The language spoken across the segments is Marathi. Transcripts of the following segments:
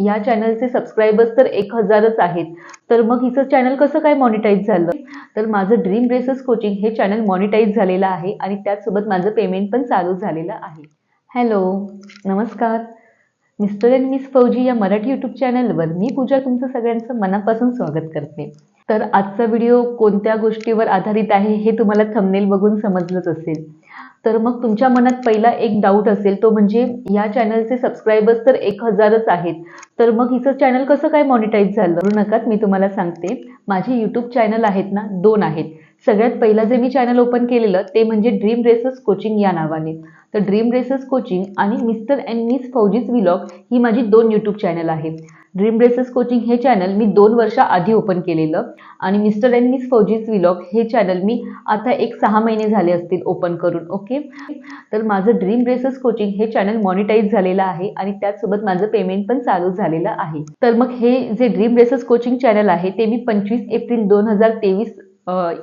या चॅनलचे सबस्क्रायबर्स तर 1000च आहेत. तर मग हिचं चॅनल कसं काय मॉनिटाईज झालं? तर माझं ड्रीम रेसेस कोचिंग हे चॅनल मॉनिटाईज झालेलं आहे आणि त्याचसोबत माझं पेमेंट पण चालू झालेलं आहे. हॅलो, नमस्कार. मिस्टर अँड मिस फौजी या मराठी यूट्यूब चॅनलवर मी पूजा तुमचं सगळ्यांचं मनापासून स्वागत करते. तर आजचा व्हिडिओ कोणत्या गोष्टीवर आधारित आहे हे तुम्हाला थंबनेल बघून समजलंच असेल. तर मग तुमच्या मनात पहिला एक डाऊट असेल, तो म्हणजे या चॅनलचे सबस्क्रायबर्स तर 1000च आहेत. तर मग हिचं चॅनल कसं काय मॉनिटाईज झालं? करू नकात, मी तुम्हाला सांगते. माझे यूट्यूब चॅनल आहेत ना, 2 आहेत. सगळ्यात पहिला जे मी चॅनल ओपन केलेलं ते म्हणजे ड्रीम रेसेस कोचिंग या नावाने. तर ड्रीम रेसेस कोचिंग आणि मिस्टर अँड मिस फौजीज व्लॉग ही माझी 2 यूट्यूब चॅनल आहेत. ड्रीम रेसेस कोचिंग हे चॅनल मी 2 वर्षाआधी ओपन केलेलं आणि मिस्टर अँड मिस फौजीज व्लॉग हे चॅनल मी आता 6 महिने झाले असतील ओपन करून. ओके, तर माझं ड्रीम रेसेस कोचिंग हे चॅनल मॉनिटाईज झालेलं आहे आणि त्याचसोबत माझं पेमेंट पण चालू झालेलं आहे. तर मग हे जे ड्रीम रेसेस कोचिंग चॅनल आहे ते मी 25 एप्रिल 2023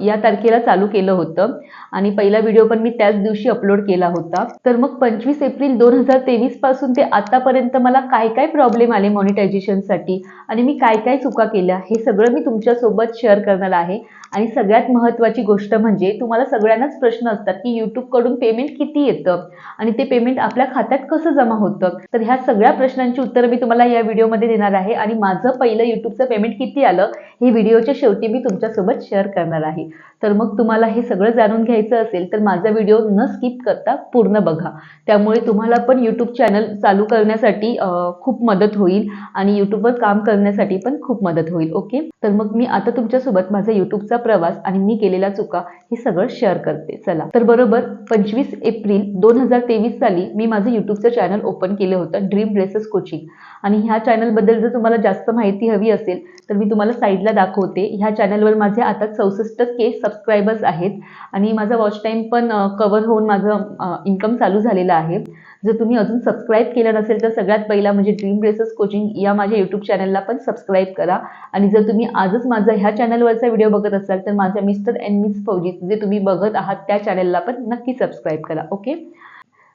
या तारखेला चालू केलं होतं आणि पहिला व्हिडिओ पण मी त्याच दिवशी अपलोड केला होता. तर मग 25 एप्रिल 2023 पासून ते आतापर्यंत मला काय काय प्रॉब्लेम आले मॉनिटायझेशनसाठी आणि मी काय काय चुका केल्या हे सगळं मी तुमच्यासोबत शेअर करणार आहे. आणि सगळ्यात महत्त्वाची गोष्ट म्हणजे तुम्हाला सगळ्यांनाच प्रश्न असतात की यूट्यूबकडून पेमेंट किती येतं आणि ते पेमेंट आपल्या खात्यात कसं जमा होतं. तर ह्या सगळ्या प्रश्नांची उत्तरं मी तुम्हाला या व्हिडिओमध्ये देणार आहे आणि माझं पहिलं यूट्यूबचं पेमेंट किती आलं हे व्हिडिओच्या शेवटी मी तुमच्यासोबत शेअर करणार आहे. तर मग तुम्हाला हे सगळं जाणून घ्यायचं असेल तर माझा व्हिडिओ न स्किप करता पूर्ण बघा. त्यामुळे तुम्हाला पण यूट्यूब चॅनल चालू करण्यासाठी खूप मदत होईल आणि यूट्यूबवर काम करण्यासाठी पण खूप मदत होईल. ओके, तर मग मी आता तुमच्यासोबत माझा यूट्यूबचा प्रवास आणि मी केलेल्या चुका हे सगळं शेअर करते. चला, तर बरोबर 25 एप्रिल 2023 साली मी माझं यूट्यूबचं चॅनल ओपन केलं होतं, ड्रीम रेसेस कोचिंग. आणि ह्या चॅनलबद्दल जर तुम्हाला जास्त माहिती हवी असेल तर मी तुम्हाला साईडला दाखवते. ह्या चॅनलवर माझे आता 64K सबस्क्रायबर्स आहेत आणि माझा वॉच टाईम पण कव्हर होऊन माझं इन्कम चालू झालेलं आहे. जर तुम्ही अजून सबस्क्राईब केलं नसेल तर सगळ्यात पहिला म्हणजे ड्रीम रेसेस कोचिंग या माझ्या यूट्यूब चॅनलला पण सबस्क्राईब करा. आणि जर तुम्ही आजच माझा ह्या चॅनलवरचा व्हिडिओ बघत असाल तर माझ्या मिस्टर अँड मिस फौजी जे तुम्ही बघत आहात त्या चॅनलला पण नक्की सबस्क्राईब करा. ओके,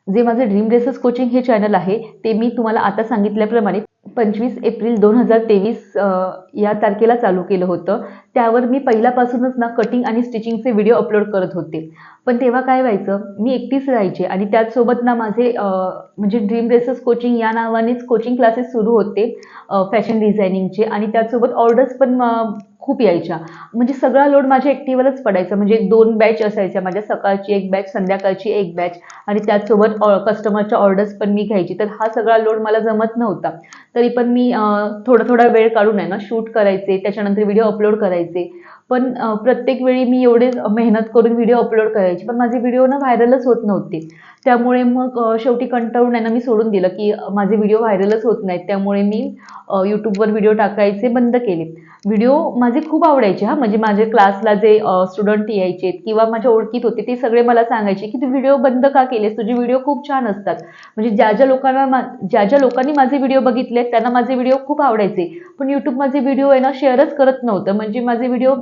जे माझं ड्रीम रेसेस कोचिंग हे चॅनल आहे ते मी तुम्हाला आता सांगितल्याप्रमाणे 25 एप्रिल 2023 या तारखेला चालू केलं होतं. त्यावर मी पहिल्यापासूनच ना कटिंग आणि स्टिचिंगचे व्हिडिओ अपलोड करत होते. पण तेव्हा काय व्हायचं, मी एकटीच राहायचे आणि त्याचसोबत ना माझे म्हणजे ड्रीम रेसेस कोचिंग या नावानेच कोचिंग क्लासेस सुरू होते फॅशन डिझायनिंगचे आणि त्याचसोबत ऑर्डर्स पण खूप यायच्या. म्हणजे सगळा लोड माझ्या एकटीवरच पडायचा. म्हणजे 2 बॅच असायच्या माझ्या, सकाळची एक बॅच, संध्याकाळची एक बॅच आणि त्याचसोबत कस्टमरच्या ऑर्डर्स पण मी घ्यायची. तर हा सगळा लोड मला जमत नव्हता. तरी पण मी थोडा वेळ काढून आहे ना शूट करायचे, त्याच्यानंतर व्हिडिओ अपलोड करायचे. पण प्रत्येक वेळी मी एवढे मेहनत करून व्हिडिओ अपलोड करायचे पण माझे व्हिडिओ ना व्हायरलच होत नव्हते. त्यामुळे मग शेवटी कंटाळून आहे ना मी सोडून दिलं की माझे व्हिडिओ व्हायरलच होत नाहीत. त्यामुळे मी यूट्यूबवर व्हिडिओ टाकायचे बंद केले. व्हिडिओ माझे खूप आवडायचे हां, म्हणजे माझ्या क्लासला जे स्टुडंट यायचे किंवा माझ्या ओळखीत होते ते सगळे मला सांगायचे की तू व्हिडिओ बंद का केलेस, तुझे व्हिडिओ खूप छान असतात. म्हणजे ज्या ज्या लोकांनी माझे व्हिडिओ बघितले त्यांना माझे व्हिडिओ खूप आवडायचे. पण यूट्यूब माझे व्हिडिओ आहे ना शेअरच करत नव्हतं. म्हणजे माझे व्हिडिओ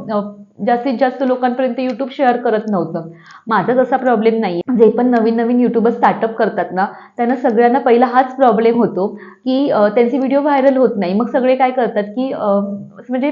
जास्तीत जास्त लोकांपर्यंत यूट्यूब शेअर करत नव्हतं. माझा तसा प्रॉब्लेम नाही. जे पण नवीन यूट्यूबर स्टार्टअप करतात ना त्यांना सगळ्यांना पहिला हाच प्रॉब्लेम होतो की त्यांचे व्हिडिओ व्हायरल होत नाही. मग सगळे काय करतात की म्हणजे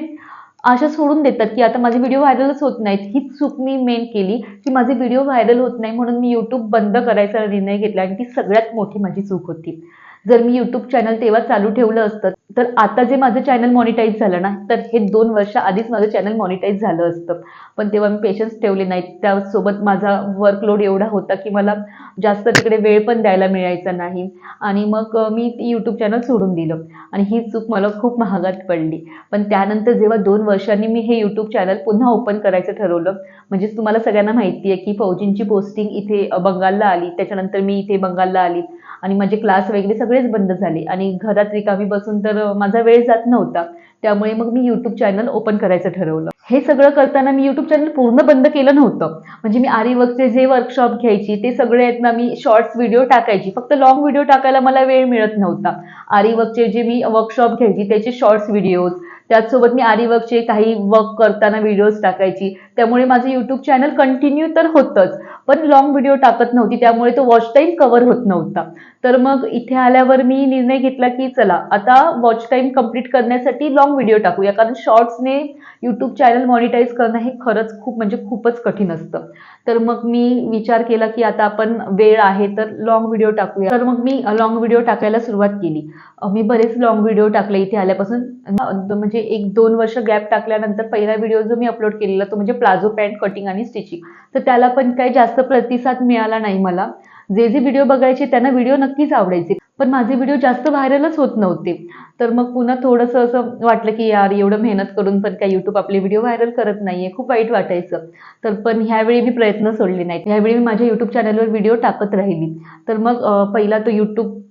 आशा सोडून देतात की आता माझे व्हिडिओ व्हायरलच होत नाहीत. हीच चूक मी मेन केली की माझे व्हिडिओ व्हायरल होत नाही म्हणून मी यूट्यूब बंद करायचा निर्णय घेतला आणि ती सगळ्यात मोठी माझी चूक होती. जर मी यूट्यूब चॅनल तेव्हा चालू ठेवलं असतं तर आता जे माझं चॅनल मॉनिटाईज झालं ना तर हे 2 वर्ष आधीच माझं चॅनल मॉनिटाईज झालं असतं. पण तेव्हा मी पेशन्स ठेवले नाहीत. त्यासोबत माझा वर्कलोड एवढा होता की मला जास्त तिकडे वेळ पण द्यायला मिळायचा नाही आणि मग मी यूट्यूब चॅनल सोडून दिलं आणि ही चूक मला खूप महागात पडली. पण त्यानंतर जेव्हा 2 वर्षांनी मी हे यूट्यूब चॅनल पुन्हा ओपन करायचं ठरवलं, म्हणजे तुम्हाला सगळ्यांना माहिती आहे की फौजींची पोस्टिंग इथे बंगालला आली. त्याच्यानंतर मी इथे बंगालला आली आणि माझे क्लास वगैरे सगळेच बंद झाले आणि घरात रिकामी बसून तर माझा वेळ जात नव्हता. त्यामुळे मग मी यूट्यूब चॅनल ओपन करायचं ठरवलं. हे सगळं करताना मी यूट्यूब चॅनल पूर्ण बंद केलं नव्हतं. म्हणजे मी आरी वर्कचे जे वर्कशॉप घ्यायची ते सगळे आहेत ना मी शॉर्ट्स व्हिडिओ टाकायची. फक्त लॉंग व्हिडिओ टाकायला मला वेळ मिळत नव्हता. आरी वर्कचे जे मी वर्कशॉप घ्यायची त्याचे शॉर्ट्स व्हिडिओज, त्याचसोबत मी आरी वर्कचे काही वर्क करताना व्हिडिओज टाकायची. त्यामुळे माझं यूट्यूब चॅनल कंटिन्यू तर होतंच पण लॉंग व्हिडिओ टाकत नव्हती, त्यामुळे तो वॉच टाईम कव्हर होत नव्हता. तर मग इथे आल्यावर मी निर्णय घेतला की चला आता वॉच टाईम कंप्लीट करण्यासाठी लॉंग व्हिडिओ टाकूया, कारण शॉर्ट्सने यूट्यूब चॅनल मॉनिटाईज करणं हे खरंच खूप म्हणजे खूपच कठीण असतं. तर मग मी विचार केला की आता आपण वेळ आहे तर लॉंग व्हिडिओ टाकूया. तर मग मी लॉंग व्हिडिओ टाकायला सुरुवात केली. मी बरेच लॉंग व्हिडिओ टाकले इथे आल्यापासून. म्हणजे 1-2 वर्ष गॅप टाकल्यानंतर पहिला व्हिडिओ जो मी अपलोड केलेला तो म्हणजे प्लाझो पॅन्ट कटिंग आणि स्टिचिंग. तर त्याला पण काही जास्त प्रतिसाद मिळाला नाही मला. जे व्हिडिओ बघायचे त्यांना व्हिडिओ नक्कीच आवडायचे, पण माझे व्हिडिओ जास्त व्हायरलच होत नव्हते. तर मग पुन्हा थोडंसं असं वाटलं की यार एवढं मेहनत करून पण काय YouTube आपले व्हिडिओ व्हायरल करत नाहीये, खूप वाईट वाटायचं. तर पण ह्यावेळी मी प्रयत्न सोडले नाहीत. ह्यावेळी मी माझ्या YouTube चॅनलवर व्हिडिओ टाकत राहिली. तर मग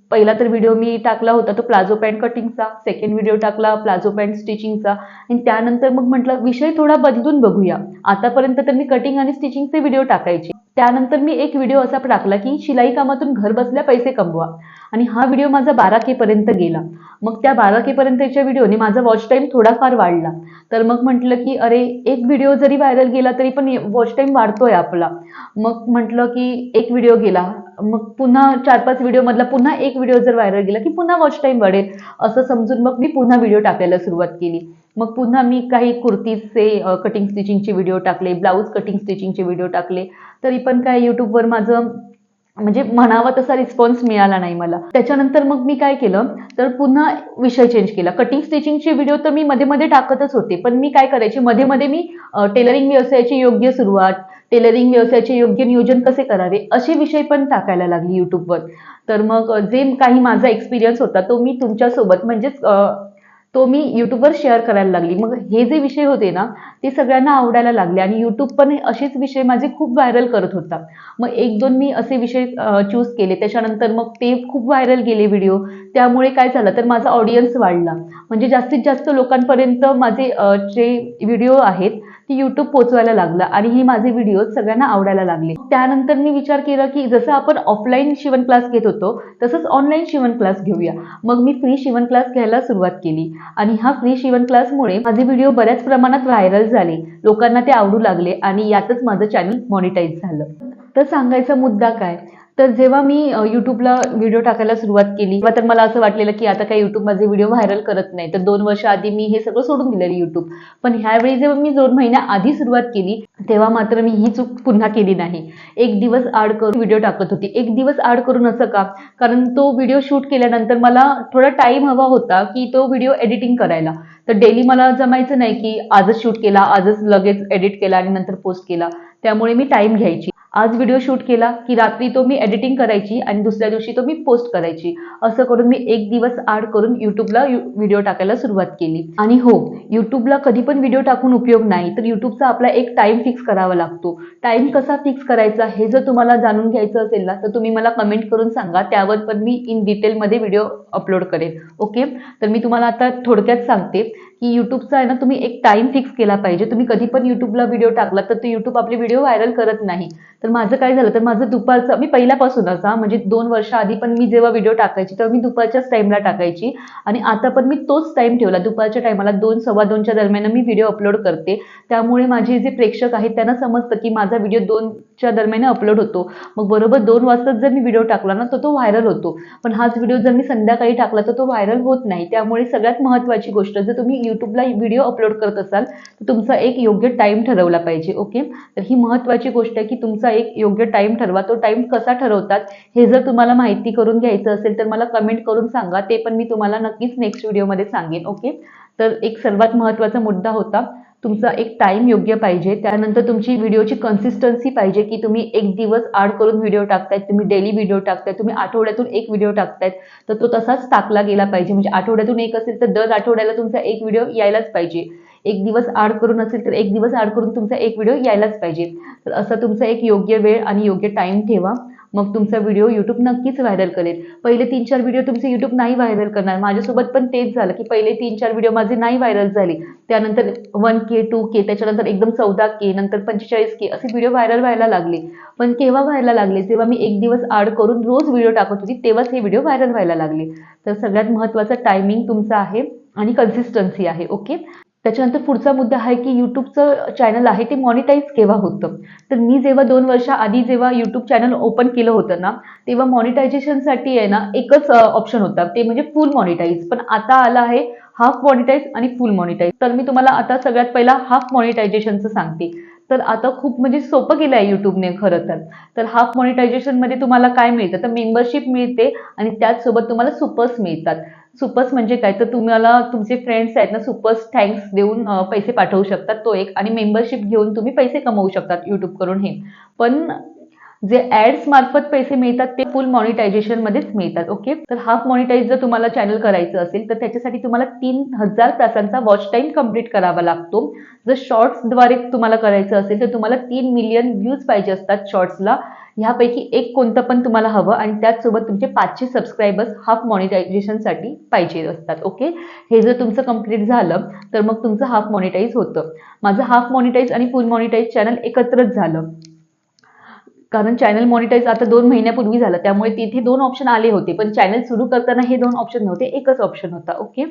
पहिला तर व्हिडिओ मी टाकला होता तो प्लाझो पॅन्ट कटिंगचा, सेकंड व्हिडिओ टाकला प्लाझो पॅन्ट स्टिचिंगचा आणि त्यानंतर मग म्हटलं विषय थोडा बदलून बघूया. आतापर्यंत तर मी कटिंग आणि स्टिचिंगचे व्हिडिओ टाकायचे. त्यानंतर मी एक व्हिडिओ असा टाकला की शिलाई कामातून घर बसल्या पैसे कमवा आणि हा व्हिडिओ माझा 12K पर्यंत गेला. मग त्या 12K पर्यंतच्या व्हिडिओने माझा वॉच टाईम थोडाफार वाढला. तर मग म्हटलं की अरे एक व्हिडिओ जरी व्हायरल गेला तरी पण वॉच टाईम वाढतोय आपला. मग म्हटलं की एक व्हिडिओ गेला, मग पुन्हा 4-5 व्हिडिओ मधला पुन्हा एक व्हिडिओ जर व्हायरल गेला की पुन्हा वॉच टाईम वाढेल, असं समजून मग मी पुन्हा व्हिडिओ टाकायला सुरुवात केली. मग पुन्हा मी काही कुर्तीजचे कटिंग स्टिचिंगचे व्हिडिओ टाकले, ब्लाऊज कटिंग स्टिचिंगचे व्हिडिओ टाकले. तरी पण काय YouTubeवर माझं म्हणजे म्हणावा तसा रिस्पॉन्स मिळाला नाही मला. त्याच्यानंतर मग मी काय केलं, तर पुन्हा विषय चेंज केला. कटिंग स्टिचिंगचे व्हिडिओ तर मी मध्ये-मध्ये टाकतच होते. पण मी काय करायचे मध्ये-मध्ये मी टेलरिंग व्यवसायाची योग्य सुरुवात, टेलरिंग व्यवसायाचे योग्य नियोजन कसे करावे असे विषय पण टाकायला लागली YouTubeवर. तर मग जे काही माझा एक्सपिरियन्स होता तो मी तुमच्यासोबत म्हणजेच तो मी YouTubeवर शेअर करायला लागली. मग हे जे विषय होते ना, ते सगळ्यांना आवडायला लागले आणि YouTube पण असेच विषय माझे खूप व्हायरल करत होता. मग 1-2 मी असे विषय चूज केले. त्याच्यानंतर मग ते खूप व्हायरल गेले व्हिडिओ. त्यामुळे काय झालं तर माझा ऑडियन्स वाढला. म्हणजे जास्तीत जास्त लोकांपर्यंत माझे जे व्हिडिओ आहेत ते YouTube पोहोचवायला लागला आणि हे माझे व्हिडिओ सगळ्यांना आवडायला लागले. त्यानंतर मी विचार केला की जसं आपण ऑफलाईन शिवण क्लास घेत होतो तसंच ऑनलाईन शिवण क्लास घेऊया. मग मी फ्री शिवण क्लास घ्यायला सुरुवात केली आणि हा फ्री शिवण क्लासमुळे माझे व्हिडिओ बऱ्याच प्रमाणात व्हायरल झाले. लोकांना ते आवडू लागले आणि यातच माझं चॅनल मॉनिटाईज झालं. तर सांगायचा मुद्दा काय, तर जेव्हा मी YouTubeला व्हिडिओ टाकायला सुरुवात केली तेव्हा तर मला असं वाटलेलं की आता काही YouTube माझे व्हिडिओ व्हायरल करत नाही. तर 2 वर्ष आधी मी हे सगळं सोडून दिलेलं YouTube. पण ह्यावेळी जेव्हा मी 2 महिन्या आधी सुरुवात केली तेव्हा मात्र मी ही चूक पुन्हा केली नाही. एक दिवस आड करून व्हिडिओ टाकत होती. एक दिवस आड करून असं का? कारण तो व्हिडिओ शूट केल्यानंतर मला थोडा टाईम हवा होता की तो व्हिडिओ एडिटिंग करायला. तर डेली मला जमायचं नाही की आजच शूट केला, आजच लगेच एडिट केला आणि नंतर पोस्ट केला. त्यामुळे मी टाईम घ्यायची. आज व्हिडिओ शूट केला की रात्री तो मी एडिटिंग करायची आणि दुसऱ्या दिवशी तो मी पोस्ट करायची. असं करून मी एक दिवस आड करून YouTubeला व्हिडिओ टाकायला सुरुवात केली. आणि हो, YouTubeला कधी पण व्हिडिओ टाकून उपयोग नाही. तर YouTubeचा आपला एक टाइम फिक्स करावा लागतो. टाइम कसा फिक्स करायचा हे जर तुम्हाला जाणून घ्यायचं असेल ना तर तुम्ही मला कमेंट करून सांगा. त्यावर पण मी इन डिटेलमध्ये व्हिडिओ अपलोड करेन. ओके. तर मी तुम्हाला आता थोडक्यात सांगते की YouTubeचा आहे ना तुम्ही एक टाइम फिक्स केला पाहिजे. तुम्ही कधी पण YouTubeला व्हिडिओ टाकला तर ते YouTube आपले व्हिडिओ व्हायरल करत नाही. तर माझं काय झालं तर माझं दुपारचं मी पहिल्यापासूनच म्हणजे 2 वर्ष आधी पण मी जेव्हा व्हिडिओ टाकायची तेव्हा मी दुपारच्याच टाईमला टाकायची आणि आता पण मी तोच टाईम ठेवला. दुपारच्या टाईमाला 2-2:15च्या दरम्यान मी व्हिडिओ अपलोड करते. त्यामुळे माझे जे प्रेक्षक आहेत त्यांना समजतं की माझा व्हिडिओ 2च्या दरम्यान अपलोड होतो. मग बरोबर 2 वाजताच जर मी व्हिडिओ टाकला ना तर तो व्हायरल होतो. पण हाच व्हिडिओ जर मी संध्याकाळी टाकला तर तो व्हायरल होत नाही. त्यामुळे सगळ्यात महत्त्वाची गोष्ट जर तुम्ही YouTubeला व्हिडिओ अपलोड करत असाल तर तुमचा एक योग्य टाईम ठरवला पाहिजे. ओके. तर ही महत्त्वाची गोष्ट आहे की तुमचा एक योग्य टाईम ठरवा. तो टाईम कसा ठरवतात हे जर तुम्हाला माहिती करून घ्यायचं असेल तर मला कमेंट करून सांगा. ते पण मी तुम्हाला नक्कीच नेक्स्ट व्हिडिओमध्ये सांगेन. ओके. तर एक सर्वात महत्त्वाचा मुद्दा होता तुमचा एक टाइम योग्य पाहिजे. त्यानंतर तुमची व्हिडिओची कन्सिस्टन्सी पाहिजे की तुम्ही एक दिवस आड करून व्हिडिओ टाकतायत, तुम्ही डेली व्हिडिओ टाकतायत, तुम्ही आठवड्यातून एक व्हिडिओ टाकतायत तर तो तसाच टाकला गेला पाहिजे. म्हणजे आठवड्यातून एक असेल तर दर आठवड्याला तुमचा एक व्हिडिओ यायलाच पाहिजे. एक दिवस आड करून असेल तर एक दिवस आड करून तुमचा एक व्हिडिओ यायलाच पाहिजे. तर असा तुमचा एक योग्य वेळ आणि योग्य टाइम ठेवा. मग तुमचा व्हिडिओ YouTube नक्कीच व्हायरल करेल. पहिले 3-4 व्हिडिओ तुमचे YouTube नाही व्हायरल करणार. माझ्यासोबत पण तेच झालं की पहिले 3-4 व्हिडिओ माझे नाही व्हायरल झाले. त्यानंतर 1K, 2K, त्याच्यानंतर एकदम 14K, नंतर 45K असे व्हिडिओ व्हायरल व्हायला लागले. पण केव्हा व्हायला लागले? जेव्हा मी एक दिवस आड करून रोज व्हिडिओ टाकत होती तेव्हाच हे व्हिडिओ व्हायरल व्हायला लागले. तर सगळ्यात महत्त्वाचा टायमिंग तुमचा आहे आणि कन्सिस्टन्सी आहे. ओके. त्याच्यानंतर पुढचा मुद्दा आहे की यूट्यूबचं चॅनल आहे ते मॉनिटाईज केव्हा होतं. तर मी जेव्हा 2 वर्षाआधी जेव्हा यूट्यूब चॅनल ओपन केलं होतं ना, तेव्हा मॉनिटायझेशनसाठी आहे ना एकच ऑप्शन होता, ते म्हणजे फुल मॉनिटाईज. पण आता आलं आहे हाफ मॉनिटाईज आणि फुल मॉनिटाईज. तर मी तुम्हाला आता सगळ्यात पहिला हाफ मॉनिटायझेशनचं सांगते. तर आता खूप म्हणजे सोपं केलं आहे यूट्यूबने खरं तर. तर हाफ मॉनिटायझेशनमध्ये तुम्हाला काय मिळतं, तर मेंबरशिप मिळते आणि त्याचसोबत तुम्हाला सुपर्स मिळतात. सुपर्स म्हणजे काय, तर तुम्हाला तुमचे फ्रेंड्स आहेत ना सुपर्स थँक्स देऊन पैसे पाठवू शकतात, तो एक. आणि मेंबरशिप घेऊन तुम्ही पैसे कमवू शकतात YouTube करून हे. पण जे ऍड्स मार्फत पैसे मिळतात ते फुल मॉनिटायझेशन मध्येच मिळतात. ओके. तर हाफ मॉनिटाईज जर तुम्हाला चॅनल करायचं असेल तर त्याच्यासाठी तुम्हाला 3000 तासांचा वॉच टाइम कंप्लीट करावा लागतो. जर शॉर्ट्सद्वारे तुम्हाला करायचं असेल तर तुम्हाला 3 मिलियन व्ह्यूज पाहिजे असतात शॉर्ट्सला. ह्यापैकी एक कोणतं पण तुम्हाला हवं आणि त्याचसोबत तुमचे 500 सबस्क्रायबर्स हाफ मॉनिटायझेशनसाठी पाहिजे असतात. ओके. हे जर तुमचं कंप्लीट झालं तर मग तुमचं हाफ मॉनिटाईज होतं. माझं हाफ मॉनिटाईज आणि फुल मॉनिटाईज चॅनल एकत्रच झालं. कारण चॅनल मॉनिटाईज आता 2 महिन्यापूर्वी झालं, त्यामुळे तिथे 2 ऑप्शन आले होते. पण चॅनल सुरू करताना हे 2 ऑप्शन नव्हते, एकच ऑप्शन होता. ओके.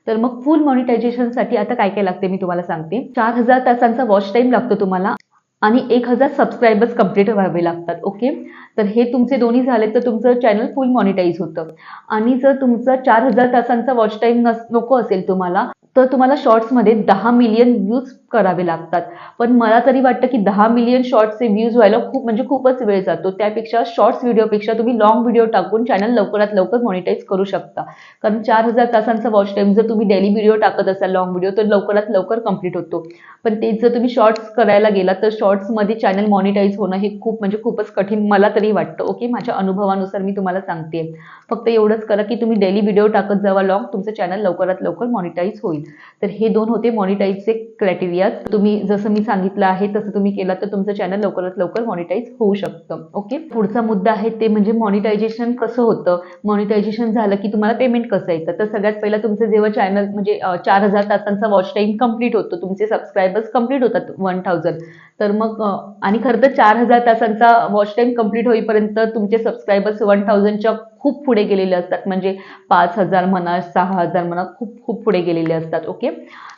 तर मग फुल मॉनिटायझेशनसाठी आता काय काय लागते मी तुम्हाला सांगते. 4000 तासांचा वॉच टाईम लागतो तुम्हाला आणि 1000 सबस्क्रायबर्स कंप्लीट व्हावे लागतात. ओके. तर हे तुमचे दोन्ही झाले तर तुमचं चॅनल फुल मॉनिटाईज होतं. आणि जर तुमचा 4000 तासांचा वॉच टाईम नको असेल तुम्हाला, तर तुम्हाला शॉर्ट्समध्ये 10 मिलियन व्ह्यूज करावे लागतात. पण मला तरी वाटतं की 10 मिलियन शॉर्ट्सचे व्ह्यूज व्हायला खूप म्हणजे खूपच वेळ जातो. त्यापेक्षा शॉर्ट्स व्हिडिओपेक्षा तुम्ही लाँग व्हिडिओ टाकून चॅनल लवकरात लवकर मॉनिटाईज करू शकता. कारण 4000 तासांचा वॉच टाईम जर तुम्ही डेली व्हिडिओ टाकत असाल लाँग व्हिडिओ तर लवकरात लवकर कंप्लीट होतो. पण तेच जर तुम्ही शॉर्ट्स करायला गेला तर शॉर्ट्समध्ये चॅनल मॉनिटाईज होणं हे खूप म्हणजे खूपच कठीण मला तरी वाटतं. ओके. माझ्या अनुभवानुसार मी तुम्हाला सांगते. फक्त एवढंच करा की तुम्ही डेली व्हिडिओ टाकत जावा लाँग, तुमचं चॅनल लवकरात लवकर मॉनिटाईज होईल. तर हे 2 होते मॉनिटाईजचे क्रायटेरिया. तुम्ही जसं मी सांगितलं आहे तसं तुम्ही केलं तर तुमचं चॅनल लवकरात लवकर मॉनिटाईज होऊ शकतं. ओके. पुढचा मुद्दा आहे ते म्हणजे मॉनिटायझेशन कसं होतं. मॉनिटायझेशन झालं की तुम्हाला पेमेंट कसं येतं. तर सगळ्यात पहिला तुमचं जेव्हा चॅनल म्हणजे 4000 तासांचा वॉच टाईम कंप्लीट होतो, तुमचे सबस्क्रायबर्स कंप्लीट होतात 1000. तर मग आणि खरं तर 4000 तासांचा वॉच टाईम कंप्लीट होईपर्यंत तुमचे सबस्क्रायबर्स 1000च्या खूप पुढे गेलेले असतात. म्हणजे 5000 म्हणा, 6000 म्हणा, खूप खूप पुढे गेलेले असतात. ओके.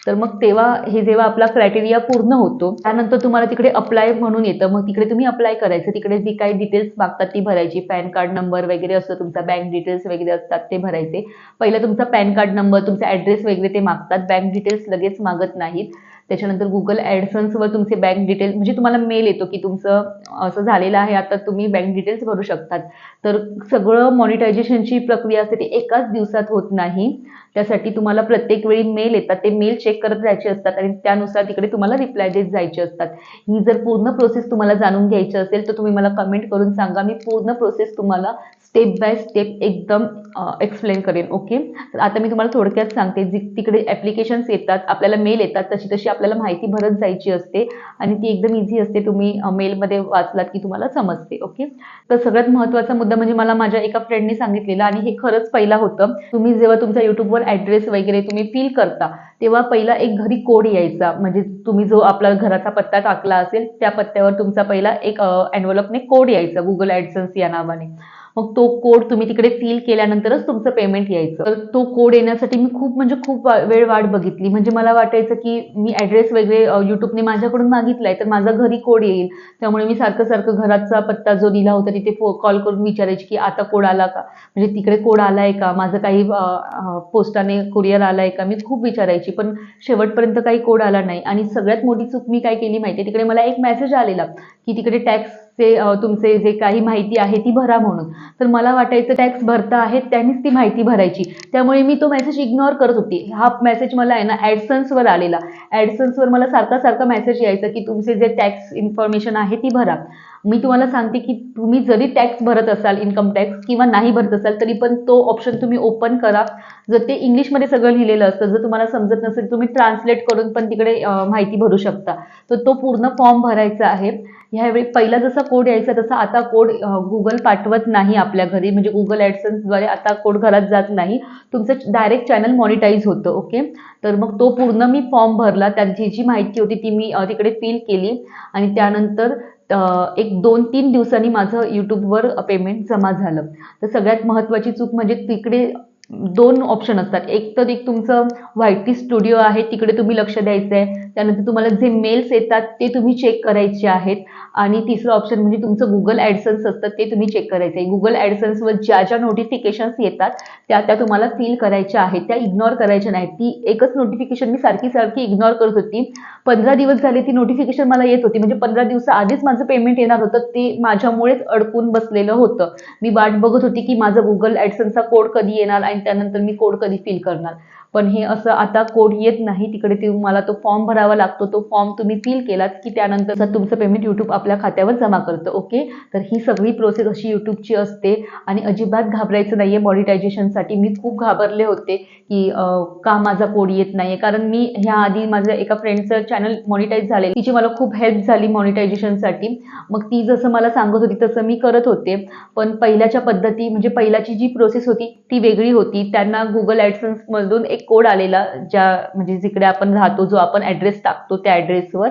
तर मग तेव्हा हे जेव्हा आपला क्रायटेरिया पूर्ण होतो त्यानंतर तुम्हाला तिकडे अप्लाय म्हणून येतं. मग तिकडे तुम्ही अप्लाय करायचं. तिकडे जी काही डिटेल्स मागतात ती भरायची. पॅन कार्ड नंबर वगैरे असतो तुमचा, बँक डिटेल्स वगैरे असतात ते भरायचे. पहिलं तुमचा पॅन कार्ड नंबर, तुमचा ॲड्रेस वगैरे ते मागतात. बँक डिटेल्स लगेच मागत नाहीत. त्याच्यानंतर गुगल ॲडसन्सवर तुमचे बँक डिटेल्स म्हणजे तुम्हाला मेल येतो की तुमचं असं झालेलं आहे, आता तुम्ही बँक डिटेल्स भरू शकतात. तर सगळं मॉनिटायझेशनची प्रक्रिया असते ती एकाच दिवसात होत नाही. त्यासाठी तुम्हाला प्रत्येक वेळी मेल येतात. ते मेल चेक करत राहायचे असतात आणि त्यानुसार तिकडे तुम्हाला रिप्लाय देत जायचे असतात. ही जर पूर्ण प्रोसेस तुम्हाला जाणून घ्यायची असेल तर तुम्ही मला कमेंट करून सांगा. मी पूर्ण प्रोसेस तुम्हाला स्टेप बाय स्टेप एकदम एक्सप्लेन करेन. ओके. तर आता मी तुम्हाला थोडक्यात सांगते. तिकडे ॲप्लिकेशन्स येतात, आपल्याला मेल येतात, तशी तशी आपल्याला माहिती भरत जायची असते आणि ती एकदम इझी असते. तुम्ही मेलमध्ये वाचलात की तुम्हाला समजते. ओके. तर सगळ्यात महत्त्वाचा मुद्दा म्हणजे मला माझ्या एका फ्रेंडने सांगितलेलं आणि हे खरंच पहिला होतं. तुम्ही जेव्हा तुमचा यूट्यूबवर ॲड्रेस वगैरे तुम्ही फिल करता तेव्हा पहिला एक घरी कोड यायचा. म्हणजे तुम्ही जो आपला घराचा पत्ता टाकला असेल त्या पत्त्यावर तुमचा पहिला एक एन्व्हलपने कोड यायचा गुगल ॲडसन्स या नावाने. मग तो कोड तुम्ही तिकडे फिल केल्यानंतरच तुमचं पेमेंट यायचं. तर तो कोड येण्यासाठी मी खूप म्हणजे खूप वेळ वाट बघितली. म्हणजे मला वाटायचं की मी ॲड्रेस वगैरे यूट्यूबने माझ्याकडून मागितलाय तर माझा घरी कोड येईल. त्यामुळे मी सारखं घराचा पत्ता जो दिला होता तिथे कॉल करून विचारायची की आता कोड आला का? म्हणजे तिकडे कोड आलाय का? माझं काही पोस्टाने कुरिअर आलाय का? मी खूप विचारायची पण शेवटपर्यंत काही कोड आला नाही. आणि सगळ्यात मोठी चूक मी काय केली माहिती तिकडे मला एक मेसेज आलेला की तिकडे टॅक्सचे तुमचे जे काही माहिती आहे ती भरा म्हणून. तर मला वाटायचं टॅक्स भरता आहेत त्यांनीच ती माहिती भरायची. त्यामुळे मी तो मेसेज इग्नोर करत होती. हा मेसेज मला आहे ना ॲडसन्सवर आलेला. ॲडसन्सवर मला सारखा मेसेज यायचा की तुमचे जे टॅक्स इन्फॉर्मेशन आहे ती भरा. मी तुम्हाला सांगते की तुम्ही जरी टॅक्स भरत असाल इन्कम टॅक्स किंवा नाही भरत असाल तरी पण तो ऑप्शन तुम्ही ओपन करा. जर ते इंग्लिशमध्ये सगळं लिहिलेलं असतं, जर तुम्हाला समजत नसेल तुम्ही ट्रान्सलेट करून पण तिकडे माहिती भरू शकता. तर तो पूर्ण फॉर्म भरायचा आहे. ह्यावेळी पहिला जसा कोड यायचा तसा आता कोड गुगल पाठवत नाही आपल्या घरी. म्हणजे गुगल ॲडसन्सद्वारे आता कोड घरात जात नाही. तुमचं डायरेक्ट चॅनल मॉनिटाईज होतं. ओके. तर मग तो पूर्ण मी फॉर्म भरला. त्याची जी माहिती होती ती मी तिकडे फिल केली आणि त्यानंतर एक 2-3 दिवसांनी माझं यूट्यूबवर पेमेंट जमा झालं. तर सगळ्यात महत्त्वाची चूक म्हणजे तिकडे 2 ऑप्शन असतात. एक तर एक तुमचं व्हायटी स्टुडिओ आहे तिकडे तुम्ही लक्ष द्यायचं आहे. त्यानंतर तुम्हाला जे मेल्स येतात ते तुम्ही चेक करायचे आहेत आणि तिसरं ऑप्शन म्हणजे तुमचं Google ॲडसन्स असतं ते तुम्ही चेक करायचं आहे. Google ॲडसन्सवर ज्या नोटिफिकेशन्स येतात त्या तुम्हाला फिल करायच्या आहेत. त्या इग्नोर करायच्या नाहीत. ती एकच नोटिफिकेशन मी सारखी इग्नोर करत होती. 15 दिवस झाले ती नोटिफिकेशन मला येत होती. म्हणजे 15 दिवसाआधीच माझं पेमेंट येणार होतं. ते माझ्यामुळेच अडकून बसलेलं होतं. मी वाट बघत होती की माझा Google ॲडसन्सचा कोड कधी येणार आणि त्यानंतर मी कोड कधी फिल करणार. पण हे असं आता कोड येत नाही. तिकडे तुम्हाला तो फॉर्म भरावा लागतो. तो फॉर्म तुम्ही फिल केलात की त्यानंतर तुमचं पेमेंट YouTube आपल्या खात्यावर जमा करतं. ओके. तर ही सगळी प्रोसेस अशी YouTubeची असते आणि अजिबात घाबरायचं नाहीये मॉनिटायझेशनसाठी. मी खूप घाबरले होते की का माझा कोड येत नाहीये, कारण मी ह्या आधी माझ्या एका फ्रेंडचं चॅनल मॉनिटाईज झाले. तिची मला खूप हेल्प झाली मॉनिटायझेशनसाठी. मग ती जसं मला सांगत होती तसं मी करत होते. पण पहिल्याच्या पद्धती म्हणजे पहिल्याची जी प्रोसेस होती ती वेगळी होती. त्यांना Google ॲडसन्समधून एक कोड आलेला म्हणजे जिकडे आपण राहतो, जो आपण ॲड्रेस टाकतो त्या ॲड्रेसवर.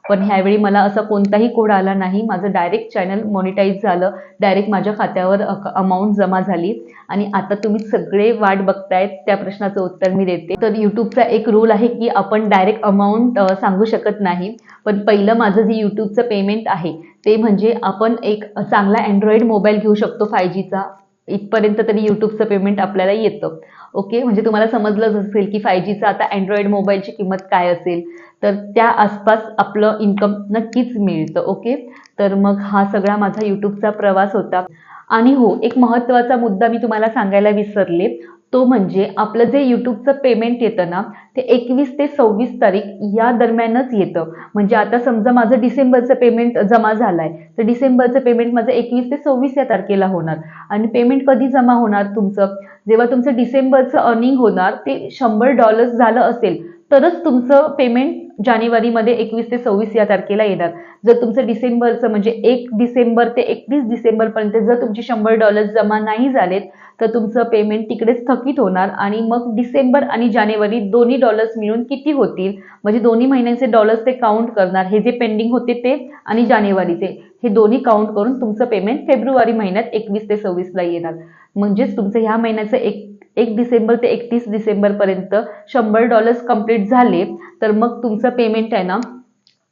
पण ह्यावेळी मला असा कोणताही कोड आला नाही. माझं डायरेक्ट चॅनल मॉनिटाईज झालं. डायरेक्ट माझ्या खात्यावर अमाऊंट जमा झाली आणि आता तुम्ही सगळे वाट बघतायत त्या प्रश्नाचं उत्तर मी देते. तर YouTubeचा एक रूल आहे की आपण डायरेक्ट अमाऊंट सांगू शकत नाही. पण पहिलं माझं जे YouTubeचं पेमेंट आहे ते म्हणजे आपण एक चांगला अँड्रॉइड मोबाईल घेऊ शकतो 5Gचा. इथपर्यंत तरी YouTubeचं पेमेंट आपल्याला येतं. ओके. म्हणजे तुम्हाला समजलंच असेल की 5Gचा आता अँड्रॉइड मोबाईलची किंमत काय असेल. तर त्या आसपास आपलं इन्कम नक्कीच मिळतं. ओके. तर मग हा सगळा माझा YouTubeचा प्रवास होता. आणि हो, एक महत्त्वाचा मुद्दा मी तुम्हाला सांगायला विसरले. तो म्हणजे आपलं जे YouTubeचं पेमेंट येतं ना, ते 21 ते 26 तारीख या दरम्यानच येतं. म्हणजे आता समजा माझं डिसेंबरचं पेमेंट जमा झालंय, तर डिसेंबरचं पेमेंट माझं 21 ते 26 या तारखेला होणार. आणि पेमेंट कधी जमा होणार तुमचं? जेव्हा तुमचं डिसेंबरचं अर्निंग होणार ते $100 झालं असेल, तरच तुमचं पेमेंट जानेवारीमध्ये 21 ते 26 या तारखेला येणार. जर तुमचं डिसेंबरचं म्हणजे 1 डिसेंबर ते 31 डिसेंबरपर्यंत जर तुमचे $100 जमा नाही झालेत, तर तुमचं पेमेंट तिकडेच स्थगित होणार आणि मग डिसेंबर आणि जानेवारी दोन्ही डॉलर्स मिळून किती होतील, म्हणजे दोन्ही महिन्यांचे डॉलर्स ते काउंट करणार. हे जे पेंडिंग होते ते आणि जानेवारीचे हे दोन्ही काउंट करून तुमचं पेमेंट फेब्रुवारी महिन्यात 21 ते 26ला येणार. म्हणजेच तुमचं ह्या महिन्याचं 1 डिसेंबर ते 31 डिसेंबरपर्यंत $100 कंप्लीट झाले, तर मग तुमचं पेमेंट आहे ना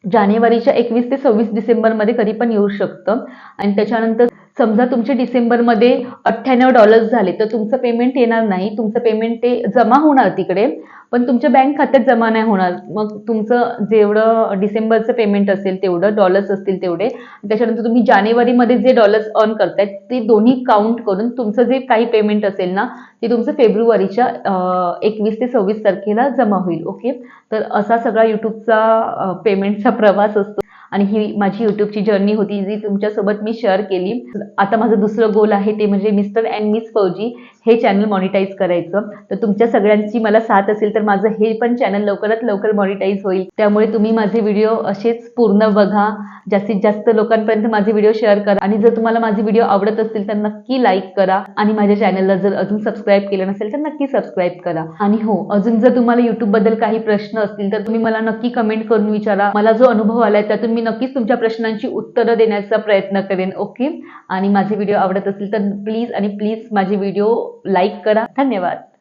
जानेवारीच्या 21 ते 26 डिसेंबरमध्ये कधी पण येऊ शकतं. आणि त्याच्यानंतर समजा तुमचे डिसेंबरमध्ये $98 झाले, तर तुमचं पेमेंट येणार नाही. तुमचं पेमेंट ते जमा होणार तिकडे, पण तुमच्या बँक खात्यात जमा नाही होणार. मग तुमचं जेवढं डिसेंबरचं पेमेंट असेल तेवढं, डॉलर्स असतील तेवढे, त्याच्यानंतर तुम्ही जानेवारीमध्ये जे डॉलर्स अर्न करतायत ते दोन्ही काउंट करून तुमचं जे काही पेमेंट असेल ना, ते तुमचं फेब्रुवारीच्या 21 ते 26 तारखेला जमा होईल. ओके. तर असा सगळा YouTubeचा पेमेंटचा प्रवास असतो आणि ही माझी YouTubeची जर्नी होती जी तुमच्यासोबत मी शेअर केली. आता माझं दुसरं गोल आहे ते म्हणजे मिस्टर अँड मिस फौजी हे चॅनल मॉनिटाईज करायचं. तर तुमच्या सगळ्यांची मला साथ असेल तर माझं हे पण चॅनल लवकरात लवकर मॉनिटाईज होईल. त्यामुळे तुम्ही माझे व्हिडिओ असेच पूर्ण बघा, जास्तीत जास्त लोकांपर्यंत माझे व्हिडिओ शेअर करा आणि जर तुम्हाला माझे व्हिडिओ आवडत असतील तर नक्की लाईक करा आणि माझ्या चॅनलला जर अजून सबस्क्राईब केलं नसेल तर नक्की सबस्क्राईब करा. आणि हो, अजून जर तुम्हाला YouTube बद्दल काही प्रश्न असतील तर तुम्ही मला नक्की कमेंट करून विचारा. मला जो अनुभव आलाय त्यातून मी नक्कीच तुमच्या प्रश्नांची उत्तरं देण्याचा प्रयत्न करेन. ओके. आणि माझे व्हिडिओ आवडत असतील तर प्लीज माझे व्हिडिओ लाईक करा. धन्यवाद.